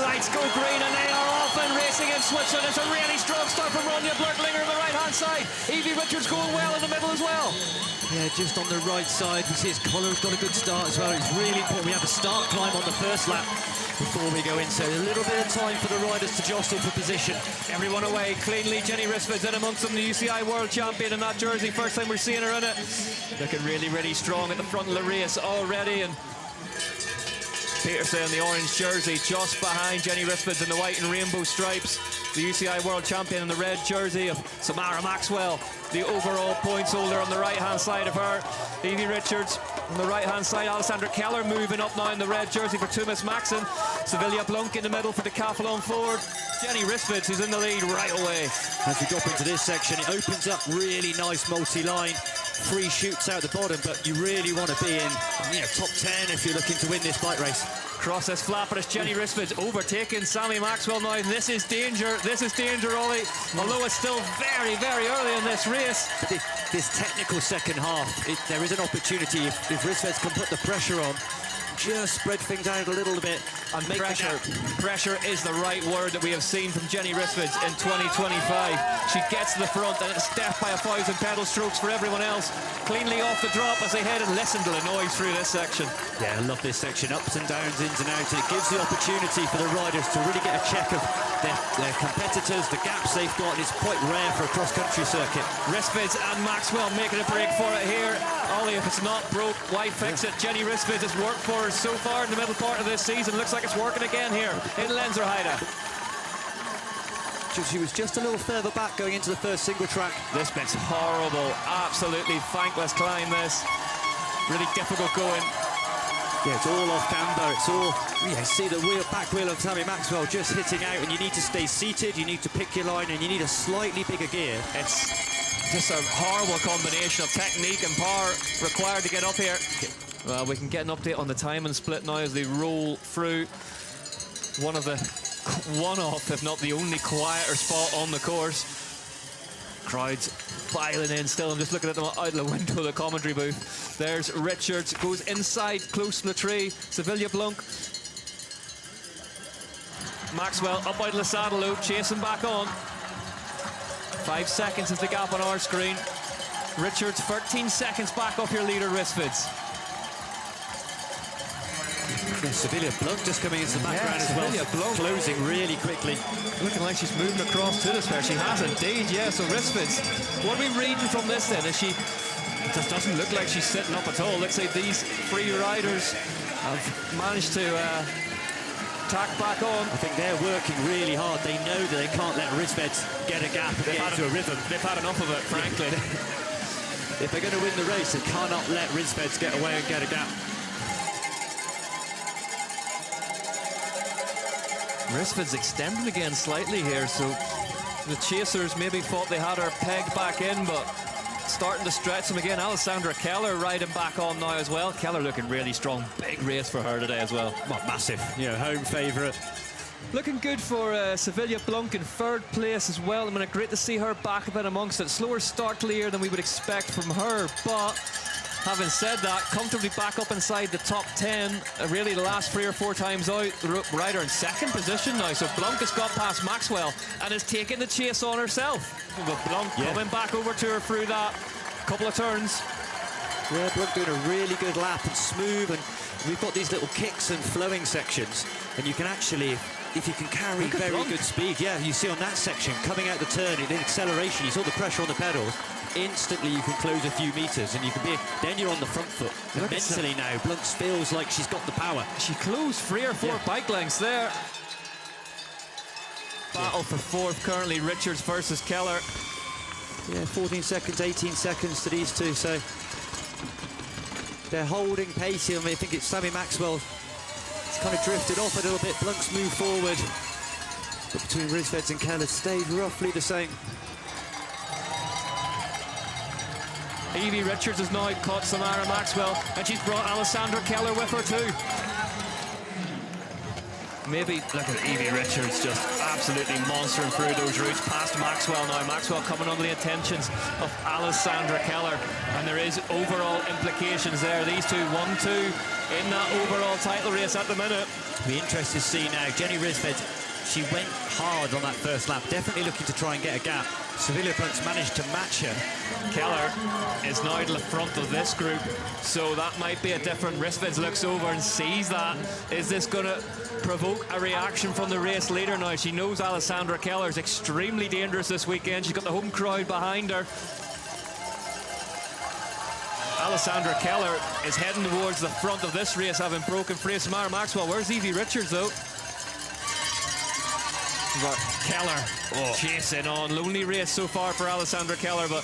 lights go green and they are off and racing in Switzerland. It's a really strong start from Ronja Blurtlinger on the right-hand side. Evie Richards going well in the middle as well. Yeah, just on the right side. We see his collar's got a good start as well. It's really important we have a start climb on the first lap before we go in. So a little bit of time for the riders to jostle for position. Everyone away cleanly. Jenny Risford's in amongst them, the UCI World Champion in that jersey. First time we're seeing her in it. Looking really, really strong at the front of the race already. And Peterson in the orange jersey just behind Jenny Risford in the white and rainbow stripes. The UCI World Champion in the red jersey of Samara Maxwell, the overall points holder on the right-hand side of her. Evie Richards on the right-hand side. Alessandra Keller moving up now in the red jersey for Thomas Maxson. Sevilla Blunk in the middle for Decathlon Ford. Jenny Risford, who's in the lead right away. As we drop into this section, it opens up really nice multi-line. 3 shoots out the bottom, but you really want to be in, top 10 if you're looking to win this bike race. Cross this flap, but it's Jenny Risford's overtaking Sammy Maxwell now. This is danger. This is danger, Ollie. Although it's still very, very early in this race. But this technical second half, there is an opportunity if Risford can put the pressure on. Just spread things out a little bit and make pressure is the right word that we have seen from Jenny Risford in 2025. She gets to the front and it's death by 1,000 pedal strokes for everyone else. Cleanly off the drop as they head and listen to the noise through this section. Yeah, I love this section, ups and downs, ins and outs, and it gives the opportunity for the riders to really get a check of their competitors, the gaps they've got, and it's quite rare for a cross-country circuit. Risford and Maxwell making a break for it here. Ollie, if it's not broke, why fix it? Jenny Risford has worked for us so far in the middle part of this season. Looks like it's working again here in Lenzerheide. She was just a little further back going into the first single track. This bit's horrible, absolutely thankless climb this. Really difficult going. Yeah, it's all off camber. It's all, see the back wheel of Sammy Maxwell just hitting out, and you need to stay seated, you need to pick your line, and you need a slightly bigger gear. It's just a horrible combination of technique and power required to get up here. Well, we can get an update on the time and split now as they roll through one of if not the only quieter spot on the course. Crowds filing in still. I'm just looking at them out the window of the commentary booth. There's Richards, goes inside close to the tree. Sevilla Blunk. Maxwell up out of the saddle loop, chasing back on. 5 seconds is the gap on our screen. Richards 13 seconds back off your leader, Risfords. Yeah, Sevilla Blunk just coming into the background as well. Blunk closing really quickly. Looking like she's moving across to this fair. She has indeed, yeah. So Risfords, what are we reading from this then? Is she, it just doesn't look like she's sitting up at all. Looks like these 3 riders have managed to tack back on. I think they're working really hard. They know that they can't let Risfords get a gap and get into a rhythm. They've had enough of it, frankly. If they're going to win the race, they cannot let Risfords get away and get a gap. Risford's extended again slightly here, so the chasers maybe thought they had her pegged back in, but starting to stretch them again. Alessandra Keller riding back on now as well. Keller looking really strong. Big race for her today as well. Well, massive, home favourite. Looking good for Sevilla Blunk in 3rd place as well. I mean, great to see her back a bit amongst it. Slower start to the year than we would expect from her, but having said that, comfortably back up inside the top 10. Really, the last 3 or 4 times out, the rider in 2nd position now. So Blunk has got past Maxwell and is taking the chase on herself. But Blunk coming back over to her through that couple of turns. Yeah, Blunk doing a really good lap and smooth, and we've got these little kicks and flowing sections, and you can actually, if you can carry very good speed, you see on that section, coming out the turn, in acceleration, you saw the pressure on the pedals, instantly you can close a few meters and you can be, then you're on the front foot. And mentally now, Blunt feels like she's got the power. She closed 3 or 4 bike lengths there. Battle for 4th currently, Richards versus Keller. Yeah, 14 seconds, 18 seconds to these two, so they're holding pace here. I mean, I think it's Sammy Maxwell. It's kind of drifted off a little bit. Blunk's moved forward, but between Risfords and Keller stayed roughly the same. Evie Richards has now caught Samara Maxwell, and she's brought Alessandra Keller with her too. Maybe, look at Evie Richards just absolutely monstering through those routes past Maxwell now. Maxwell coming under the attentions of Alessandra Keller, and there is overall implications there. These two, 1-2 in that overall title race at the minute. Be interested to see now. Jenny Risford, she went hard on that first lap, definitely looking to try and get a gap. Sevilla Blunk's managed to match her. Keller is now to the front of this group, so that might be a different. Risford looks over and sees that. Is this going to provoke a reaction from the race leader now? She knows Alessandra Keller is extremely dangerous this weekend. She's got the home crowd behind her. Alessandra Keller is heading towards the front of this race, having broken free of Samara Maxwell. Where's Evie Richards, though? Keller chasing on. Lonely race so far for Alessandra Keller, but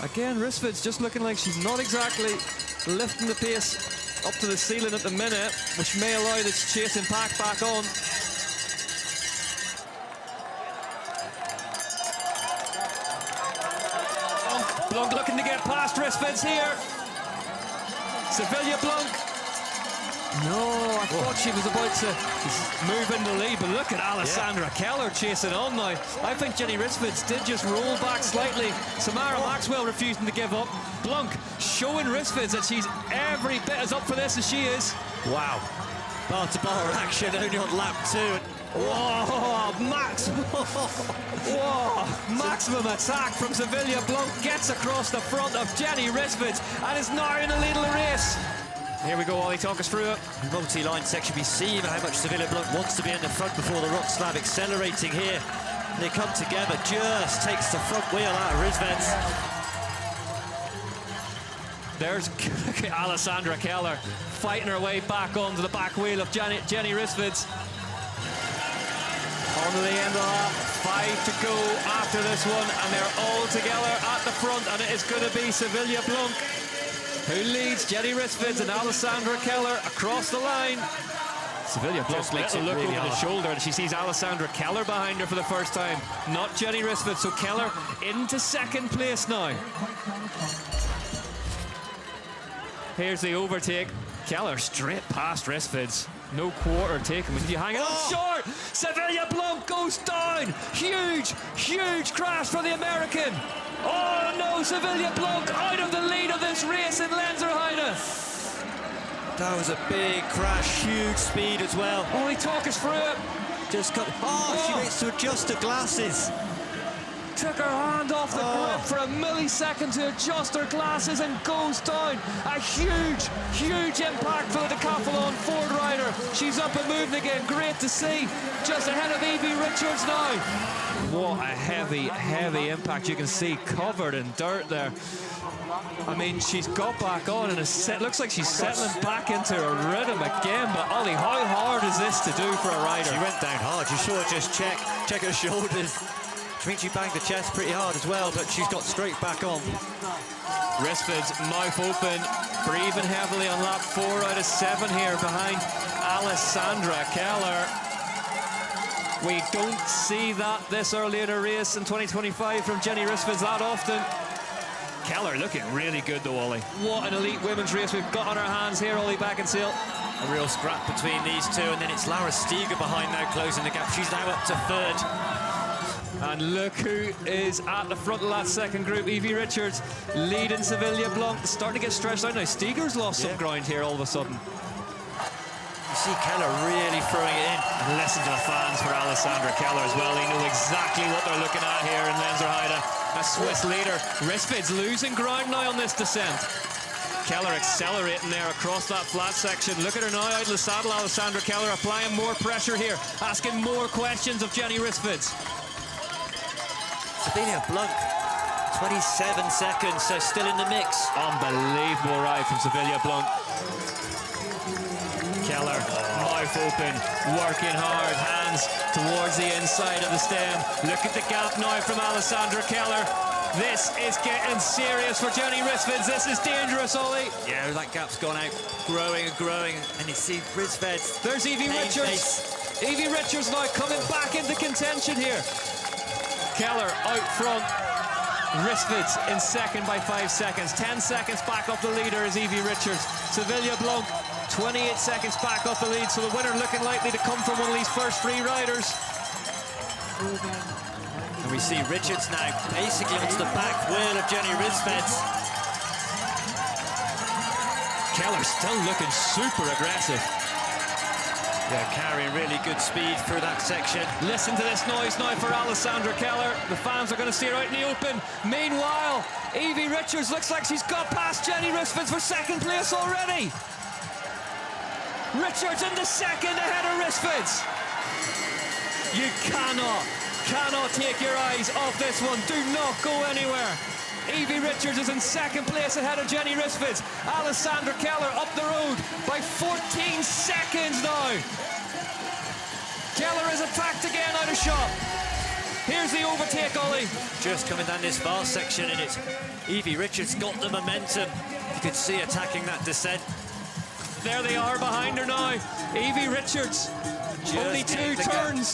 again, Risford's just looking like she's not exactly lifting the pace up to the ceiling at the minute, which may allow this chasing pack back on. Blunk looking to get past Risford's here. Sevilla Blunk. No, I thought she was about to move into lead, but look at Alessandra Keller chasing on now. I think Jenny Risford's did just roll back slightly. Samara Maxwell refusing to give up. Blunk showing Risford's that she's every bit as up for this as she is. Wow. Bar-to-bar action only on lap 2. Whoa, Whoa, maximum attack from Sevilla Blunk, gets across the front of Jenny Risford and is now in the lead of the race. Here we go, Ollie, talk us through it. Multi-line section, we see how much Sevilla Blunk wants to be in the front before the rock slab, accelerating here. They come together, just takes the front wheel out of Risford's. There's Alessandra Keller fighting her way back onto the back wheel of Jenny Risford's. On to the end of that, 5 to go after this one, and they're all together at the front, and it is going to be Sevilla Blunk who leads Jenny Risford and Alessandra Keller across the line. Sevilla Blunk makes a look really over the shoulder, and she sees Alessandra Keller behind her for the first time, not Jenny Risford. So Keller into second place now. Here's the overtake. Keller straight past Risford's. No quarter taken. Did you hang it on short? Sevilla Blunk goes down. Huge, huge crash for the American. Oh no, Sevilla Blunk out of the lead of this race in Lenzerheide. That was a big crash, huge speed as well. Only talk us through it. Just cut. She needs to adjust her glasses. Took her hand off the grip for a millisecond to adjust her glasses and goes down. A huge, huge impact for the decathlon Ford rider. She's up and moving again. Great to see. Just ahead of Evie Richards now. What a heavy, heavy impact. You can see covered in dirt there. I mean, she's got back on and it looks like she's settling back into her rhythm again. But Ollie, how hard is this to do for a rider? She went down hard. You saw her just check her shoulders. I think she banged the chest pretty hard as well, but she's got straight back on. Risford's mouth open, breathing heavily on lap 4 out of 7 here behind Alessandra Keller. We don't see that this early in a race in 2025 from Jenny Risford that often. Keller looking really good though, Ollie. What an elite women's race we've got on our hands here, Ollie Beckinsale. A real scrap between these two, and then it's Laura Steger behind now closing the gap. She's now up to 3rd. And look who is at the front of that second group. Evie Richards leading Sevilla Blunk. Starting to get stretched out now. Steger's lost some ground here all of a sudden. You see Keller really throwing it in. And listen to the fans for Alessandra Keller as well. They know exactly what they're looking at here in Lenzerheide. A Swiss leader. Risford's losing ground now on this descent. Keller accelerating there across that flat section. Look at her now out of the saddle. Alessandra Keller applying more pressure here, asking more questions of Jenny Risford's. Sevilla Blunk, 27 seconds, so still in the mix. Unbelievable ride from Sevilla Blunk. Keller, mouth open, working hard, hands towards the inside of the stem. Look at the gap now from Alessandra Keller. This is getting serious for Jenny Risford. This is dangerous, Ollie. Yeah, that gap's gone out, growing and growing, and you see Risford. There's Evie Richards. Evie Richards now coming back into contention here. Keller out front. Risford in second by 5 seconds. 10 seconds back up the leader is Evie Richards. Sevilla Blunk 28 seconds back up the lead, so the winner looking likely to come from one of these first 3 riders. And we see Richards now basically onto the back wheel of Jenny Risford. Keller still looking super aggressive. Yeah, carrying really good speed through that section. Listen to this noise now for Alessandra Keller. The fans are going to see her out in the open. Meanwhile, Evie Richards looks like she's got past Jenny Risfins for second place already. Richards in the second ahead of Risfins. You cannot take your eyes off this one. Do not go anywhere. Evie Richards is in second place ahead of Jenny Risfins. Alessandra Keller up the road by 14 seconds now. Keller is attacked again out of shot. Here's the overtake, Ollie. Just coming down this fast section, and it's Evie Richards got the momentum. You could see attacking that descent. There they are behind her now. Evie Richards. Only two turns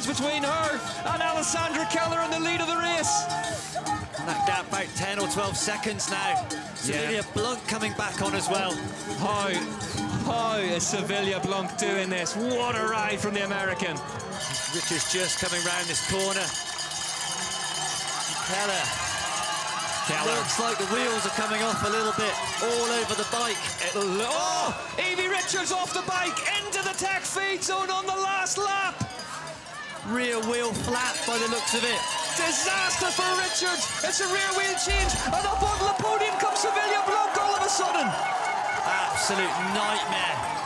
between her and Alessandra Keller in the lead of the race. And that gap about 10 or 12 seconds now. Sevilla Blunk coming back on as well. How is Sevilla Blunk doing this? What a ride from the American. Richards just coming round this corner. Keller. Looks like the wheels are coming off a little bit all over the bike. Evie Richards off the bike into the tech feed zone on the last lap. Rear wheel flat by the looks of it. Disaster for Richards. It's a rear wheel change, and up onto the podium comes Sevilla Blunk all of a sudden. Absolute nightmare.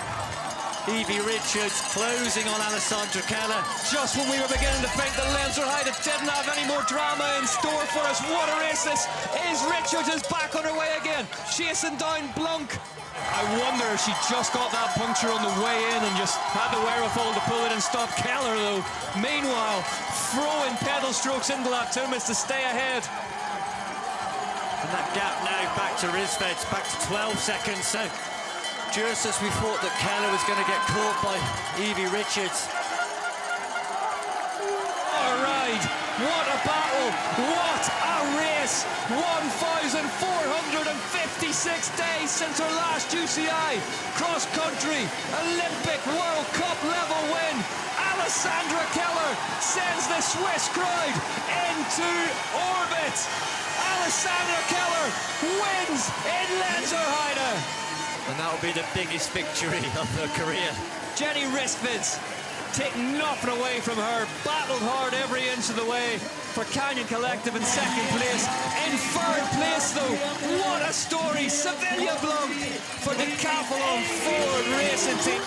Evie Richards closing on Alessandra Keller. Just when we were beginning to think that Lenzerheide didn't have any more drama in store for us. What a race this is. Richards is back on her way again, chasing down Blunk. I wonder if she just got that puncture on the way in and just had the wherewithal to pull it and stop Keller, though. Meanwhile, throwing pedal strokes into that Tumis to stay ahead. And that gap now back to Risfeds, back to 12 seconds. So just as we thought that Keller was going to get caught by Evie Richards. All right, what a battle, what a race. 1,456 days since her last UCI cross-country Olympic World Cup level win. Alessandra Keller sends the Swiss crowd into orbit. Alessandra Keller wins in Lenzerheide. And that'll be the biggest victory of her career. Jenny Risfins taking nothing away from her, battled hard every inch of the way for Canyon Collective in second place. In third place, though, what a story, Sevilla Blunk for the Decathlon Ford Racing Team.